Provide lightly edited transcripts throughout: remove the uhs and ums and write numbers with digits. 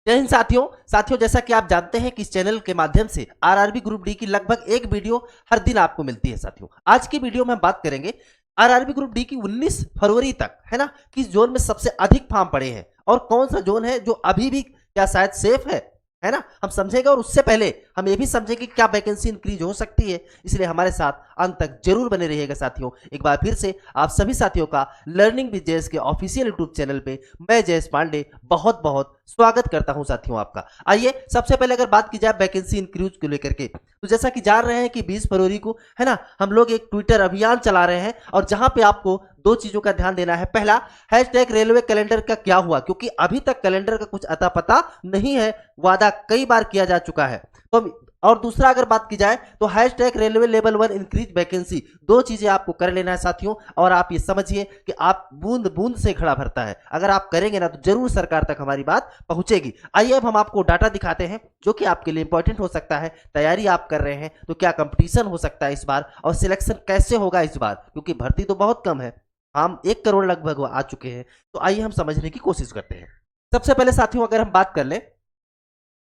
जय हिंद साथियों जैसा कि आप जानते हैं कि इस चैनल के माध्यम से आरआरबी ग्रुप डी की लगभग एक वीडियो हर दिन आपको मिलती है। साथियों आज की वीडियो में हम बात करेंगे आरआरबी ग्रुप डी की 19 फरवरी तक, है ना, किस जोन में सबसे अधिक फॉर्म पड़े हैं और कौन सा जोन है जो अभी भी क्या शायद सेफ है ना, हम समझेंगे। और उससे पहले हम ये भी समझेंगे कि क्या वैकेंसी इंक्रीज हो सकती है, इसलिए हमारे साथ अंत तक जरूर बने रहिएगा। साथियों एक बार फिर से आप सभी साथियों का लर्निंग विद जयेश के ऑफिशियल यूट्यूब चैनल पे मैं जयेश पांडे बहुत बहुत स्वागत करता हूं साथियों आपका। आइए सबसे पहले अगर बात की जाए वैकेंसी इंक्रीज को लेकर के, तो जैसा कि जान रहे हैं कि 20 फरवरी को, है ना, हम लोग एक ट्विटर अभियान चला रहे हैं और जहां पे आपको दो चीजों का ध्यान देना है। पहला, हैशटैग रेलवे कैलेंडर का क्या हुआ, क्योंकि अभी तक कैलेंडर का कुछ अता पता नहीं है, वादा कई बार किया जा चुका है। तो और दूसरा अगर बात की जाए तो hashtag railway level 1 increase vacancy, दो चीजें आपको कर लेना है साथियों। और आप ये समझिए कि आप बूंद बूंद से घड़ा भरता है, अगर आप करेंगे ना तो जरूर सरकार तक हमारी बात पहुंचेगी। आइए अब हम आपको डाटा दिखाते हैं जो कि आपके लिए इंपॉर्टेंट हो सकता है। तैयारी आप कर रहे हैं तो क्या कंपटीशन हो सकता है इस बार, और सिलेक्शन कैसे होगा इस बार, क्योंकि भर्ती तो बहुत कम है, हम 1 करोड़ लगभग आ चुके हैं। तो आइए हम समझने की कोशिश करते हैं। सबसे पहले साथियों अगर हम बात कर लें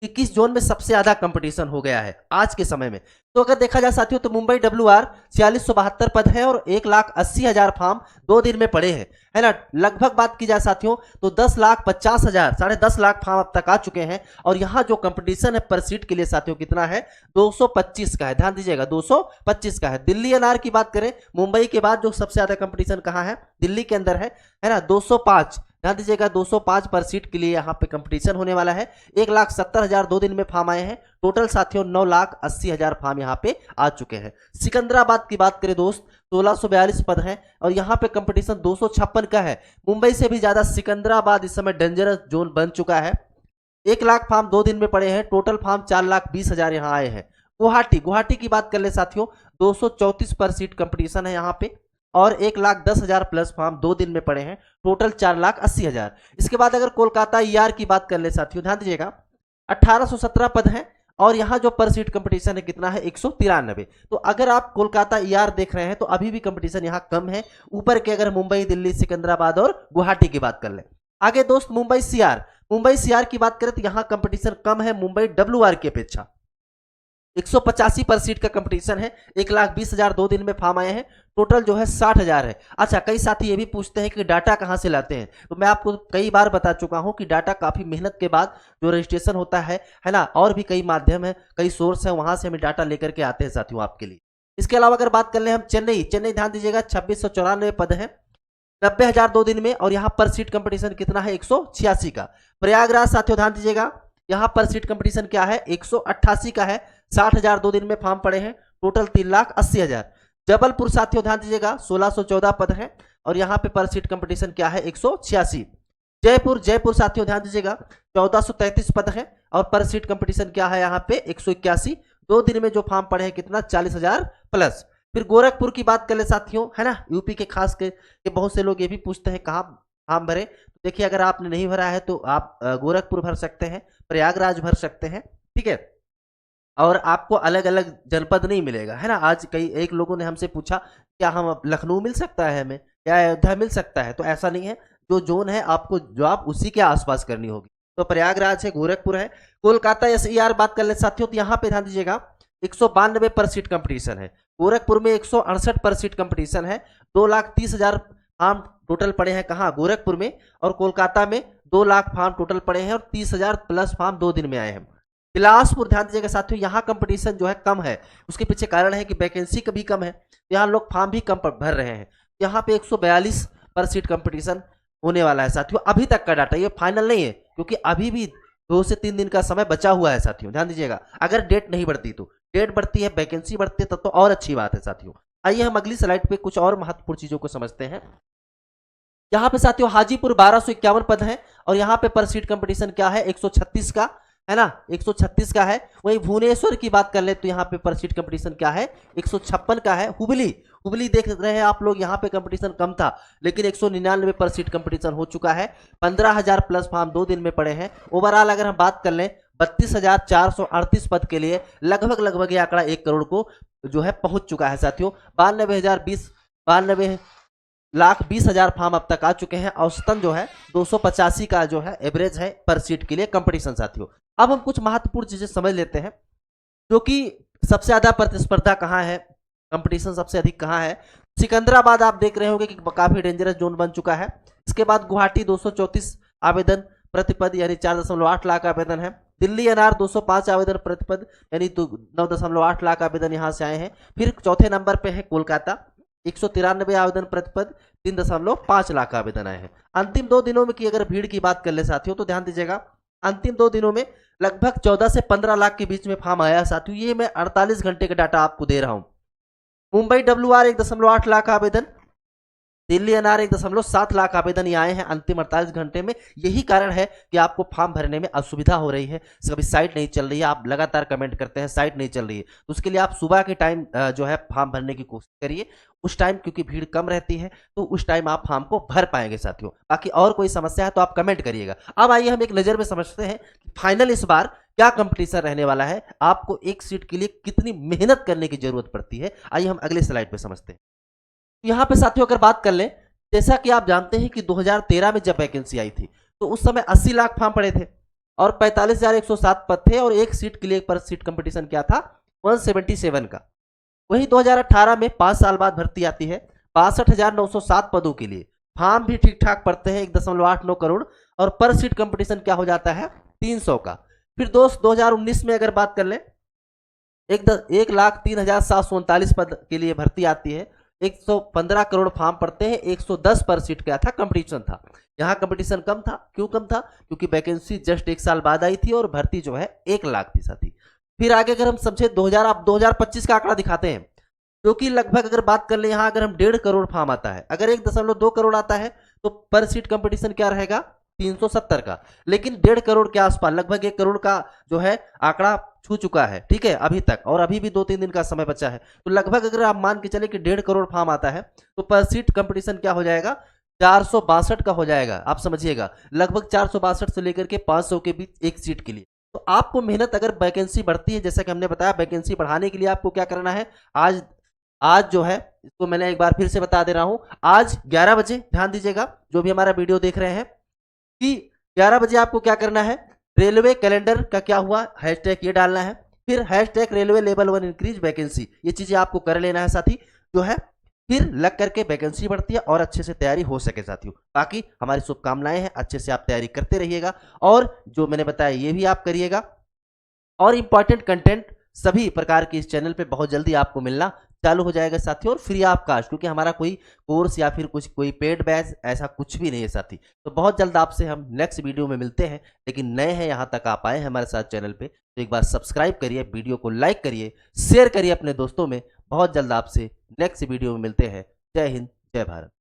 कि किस जोन में सबसे ज्यादा कंपटीशन हो गया है आज के समय में, तो अगर देखा जाए साथियों तो मुंबई WR 4672 पद है और 1,80,000 फॉर्म 2 दिन में पड़े हैं, है ना। लगभग बात की जाए साथियों तो 10,50,000 10.5 लाख फॉर्म अब तक आ चुके हैं। और यहाँ जो कंपटीशन है पर सीट के लिए साथियों कितना है, 225 का है, ध्यान दीजिएगा 225 का है। दिल्ली एनआर की बात करें, मुंबई के बाद जो सबसे ज्यादा कंपटीशन कहाँ है, दिल्ली के अंदर है ना, 205, ध्यान दीजिएगा 205 पर सीट के लिए यहाँ पे कंपटीशन होने वाला है। 1,70,000 2 दिन में फॉर्म आए हैं, टोटल साथियों 9,80,000 फॉर्म यहाँ पे आ चुके हैं। सिकंदराबाद की बात करें दोस्त, 1642 पद हैं और यहाँ पे कंपटीशन 256 का है। मुंबई से भी ज्यादा सिकंदराबाद इस समय डेंजरस जोन बन चुका है। 1 लाख फॉर्म 2 दिन में पड़े हैं, टोटल फॉर्म 4,20,000 यहाँ आए हैं। गुवाहाटी की बात कर ले साथियों, 234 पर सीट कंपटीशन है यहाँ पे और 1,10,000 प्लस फॉर्म 2 दिन में पड़े हैं, टोटल 4,80,000। इसके बाद अगर कोलकाता ER की बात कर ले साथियों, ध्यान दीजिएगा 1817 पद हैं और यहाँ जो पर सीट कंपटीशन है कितना है, 193। तो अगर आप कोलकाता ER देख रहे हैं तो अभी भी कंपटीशन यहाँ कम है। ऊपर के अगर मुंबई, दिल्ली, सिकंदराबाद और गुवाहाटी की बात कर ले। आगे दोस्त मुंबई CR की बात करें तो यहाँ कंपटीशन कम है मुंबई WR की अपेक्षा। 185 पर सीट का कंपटीशन है, 1,20,000 2 दिन में फॉर्म आए हैं, टोटल जो है 60,000 है। अच्छा, कई साथी ये भी पूछते हैं कि डाटा कहां से लाते हैं, तो मैं आपको कई बार बता चुका हूं कि डाटा काफी मेहनत के बाद जो रजिस्ट्रेशन होता है ना, और भी कई माध्यम है, कई सोर्स है, वहां से हम डाटा लेकर के आते हैं साथियों आपके लिए। इसके अलावा अगर बात कर ले हम चेन्नई ध्यान दीजिएगा 2694 पद है, 90,000 2 दिन में और यहाँ पर सीट कंपटीशन कितना है, 186 का। प्रयागराज साथियों ध्यान दीजिएगा, यहाँ पर सीट कंपटीशन क्या है, 188 का है, 60,000 2 दिन में फॉर्म पड़े हैं, टोटल 3,80,000। जबलपुर साथियों ध्यान दीजिएगा 1614 पद है और यहाँ पे पर सीट कंपटीशन क्या है, 186। जयपुर साथियों ध्यान दीजिएगा 1433 पद है और पर सीट कंपटीशन क्या है यहाँ पे, 181। 2 दिन में जो फॉर्म पड़े हैं कितना, 40,000 प्लस। फिर गोरखपुर की बात कर ले साथियों, है ना, यूपी के खास के बहुत से लोग ये भी पूछते हैं कहाँ फॉर्म भरे, तो देखिए अगर आपने नहीं भरा है तो आप गोरखपुर भर सकते हैं, प्रयागराज भर सकते हैं, ठीक है। और आपको अलग अलग जनपद नहीं मिलेगा, है ना। आज एक लोगों ने हमसे पूछा क्या हम लखनऊ मिल सकता है, हमें क्या अयोध्या मिल सकता है, तो ऐसा नहीं है। जो जोन है आपको जॉब उसी के आसपास करनी होगी। तो प्रयागराज है, गोरखपुर है। कोलकाता SER बात कर ले साथियों, तो यहाँ पे ध्यान दीजिएगा 192 पर सीट कंपटीशन है। गोरखपुर में 168 पर सीट कंपटीशन है, 2,30,000 फॉर्म टोटल पड़े हैं कहाँ, गोरखपुर में। और कोलकाता में 2 लाख फॉर्म टोटल पड़े हैं और 30,000 प्लस फॉर्म 2 दिन में आए हैं। बिलासपुर ध्यान दीजिएगा साथियों, यहाँ कंपटीशन जो है कम है, उसके पीछे कारण है कि वैकेंसी कभी कम है, यहाँ लोग फॉर्म भी कम भर रहे हैं। यहाँ पे 142 पर सीट कंपटीशन होने वाला है साथियों। अभी तक का डाटा, ये फाइनल नहीं है क्योंकि अभी भी 2 से 3 दिन का समय बचा हुआ है साथियों, ध्यान दीजिएगा। अगर डेट नहीं बढ़ती तो, डेट बढ़ती है, वैकेंसी बढ़ती है, तब तो और अच्छी बात है साथियों। आइए हम अगली स्लाइड पे कुछ और महत्वपूर्ण चीजों को समझते हैं। यहाँ पे साथियों हाजीपुर 1251 पद है और यहाँ पे पर सीट कंपटीशन क्या है, 136 का, है ना, 136 का है। वहीं भुवनेश्वर की बात कर ले तो यहाँ पे पर सीट कंपटीशन क्या है, 156 का है। हुबली देख रहे हैं आप लोग, यहाँ पे कंपटीशन कम था लेकिन 199 पर सीट कंपटीशन हो चुका है। 15,000 प्लस फॉर्म 2 दिन में पड़े हैं। ओवरऑल अगर हम बात कर लें 32,438 पद के लिए लगभग ये आंकड़ा 1 करोड़ को जो है पहुंच चुका है साथियों। 92,020 92 1,20,000 फॉर्म अब तक आ चुके हैं। औसतन जो है 285 का जो है एवरेज है पर सीट के लिए कंपटीशन साथियों। अब हम कुछ महत्वपूर्ण चीजें समझ लेते हैं, जो कि सबसे ज्यादा प्रतिस्पर्धा कहाँ है, कंपटीशन सबसे अधिक कहाँ है। सिकंदराबाद आप देख रहे होंगे कि काफी डेंजरस जोन बन चुका है। इसके बाद गुवाहाटी 234 आवेदन प्रतिपद यानी 4.8 लाख आवेदन है। दिल्ली एनआर 205 आवेदन प्रतिपद यानी 9.8 लाख आवेदन यहाँ से आए हैं। फिर चौथे नंबर पे है कोलकाता 193 आवेदन प्रतिपद 3.5 लाख आवेदन आए हैं। अंतिम 2 दिनों में की अगर भीड़ की बात कर ले साथियों तो ध्यान दीजिएगा, अंतिम 2 दिनों में लगभग 14 से 15 लाख के बीच में फॉर्म आया साथियों। ये मैं 48 घंटे का डाटा आपको दे रहा हूं। मुंबई WR 1.8 लाख आवेदन, दिल्ली एनआर 1.7 लाख आवेदन ये आए हैं अंतिम 48 घंटे में। यही कारण है कि आपको फॉर्म भरने में असुविधा हो रही है, कभी साइट नहीं चल रही है। आप लगातार कमेंट करते हैं साइट नहीं चल रही है, तो उसके लिए आप सुबह के टाइम जो है फॉर्म भरने की कोशिश करिए। उस टाइम क्योंकि भीड़ कम रहती है तो उस टाइम आप फॉर्म को भर पाएंगे साथियों। बाकी और कोई समस्या है तो आप कमेंट करिएगा। अब आइए हम एक नजर में समझते हैं कि फाइनल इस बार क्या कंपटीशन रहने वाला है, आपको एक सीट के लिए कितनी मेहनत करने की जरूरत पड़ती है। आइए हम अगले स्लाइड पे समझते हैं। यहाँ पे साथियों अगर बात कर लें, जैसा कि आप जानते हैं कि 2013 में जब वैकेंसी आई थी तो उस समय 80 लाख फॉर्म पड़े थे और 45,107 पद थे और एक सीट के लिए पर सीट कंपटीशन क्या था 177 का। वही 2018 में 5 साल बाद भर्ती आती है 62,907 पदों के लिए। फॉर्म भी ठीक ठाक पड़ते हैं 1.89 करोड़ और पर सीट कंपटीशन क्या हो जाता है 300 का। फिर दोस्त 2019 में अगर बात कर लें 1,03,739 पद के लिए भर्ती आती है, 115 करोड़ फॉर्म पड़ते हैं, 110 पर सीट क्या था कंपटीशन था। यहाँ कंपटीशन कम था, क्यों कम था, क्योंकि वैकेंसी जस्ट 1 साल बाद आई थी और भर्ती जो है 1 लाख थी साथी। फिर आगे अगर हम समझे 2025 का आंकड़ा दिखाते हैं, जो कि लगभग अगर बात कर ले यहाँ अगर हम 1.5 करोड़ फॉर्म आता है, अगर 1.2 करोड़ आता है तो पर सीट कंपटीशन क्या रहेगा 370 का। लेकिन 1.5 करोड़ के आसपास लगभग 1 करोड़ का जो है आंकड़ा छू चुका है, ठीक है अभी तक, और अभी भी 2-3 दिन का समय बचा है। तो लगभग अगर आप मान के चले कि 1.5 करोड़ फॉर्म आता है तो पर सीट कंपटीशन क्या हो जाएगा 462 का हो जाएगा। आप समझिएगा लगभग 462 से लेकर के 500 के बीच एक सीट के लिए। तो आपको मेहनत अगर वैकेंसी बढ़ती है, जैसा कि हमने बताया वैकेंसी बढ़ाने के लिए आपको क्या करना है, आज जो है इसको मैंने एक बार फिर से बता दे रहा हूं, आज 11 बजे ध्यान दीजिएगा जो भी हमारा वीडियो देख रहे हैं कि 11 बजे आपको क्या करना है, रेलवे कैलेंडर का क्या हुआ हैशटैग ये डालना है, फिर hashtag railway level 1 increase vacancy, ये चीजें आपको कर लेना है साथी जो है, फिर लग करके वैकेंसी बढ़ती है और अच्छे से तैयारी हो सके साथियों। बाकी हमारी शुभकामनाएं हैं, अच्छे से आप तैयारी करते रहिएगा और जो मैंने बताया ये भी आप करिएगा। और इंपॉर्टेंट कंटेंट सभी प्रकार के इस चैनल पे बहुत जल्दी आपको मिलना चालू हो जाएगा साथियों, और फ्री ऑफ कास्ट, क्योंकि हमारा कोई कोर्स या फिर कुछ कोई पेड बैच ऐसा कुछ भी नहीं है साथी। तो बहुत जल्द आपसे हम नेक्स्ट वीडियो में मिलते हैं। लेकिन नए हैं यहाँ तक आप आए हैं हमारे साथ चैनल पे तो एक बार सब्सक्राइब करिए, वीडियो को लाइक करिए, शेयर करिए अपने दोस्तों में। बहुत जल्द आपसे नेक्स्ट वीडियो में मिलते हैं। जय हिंद, जय भारत।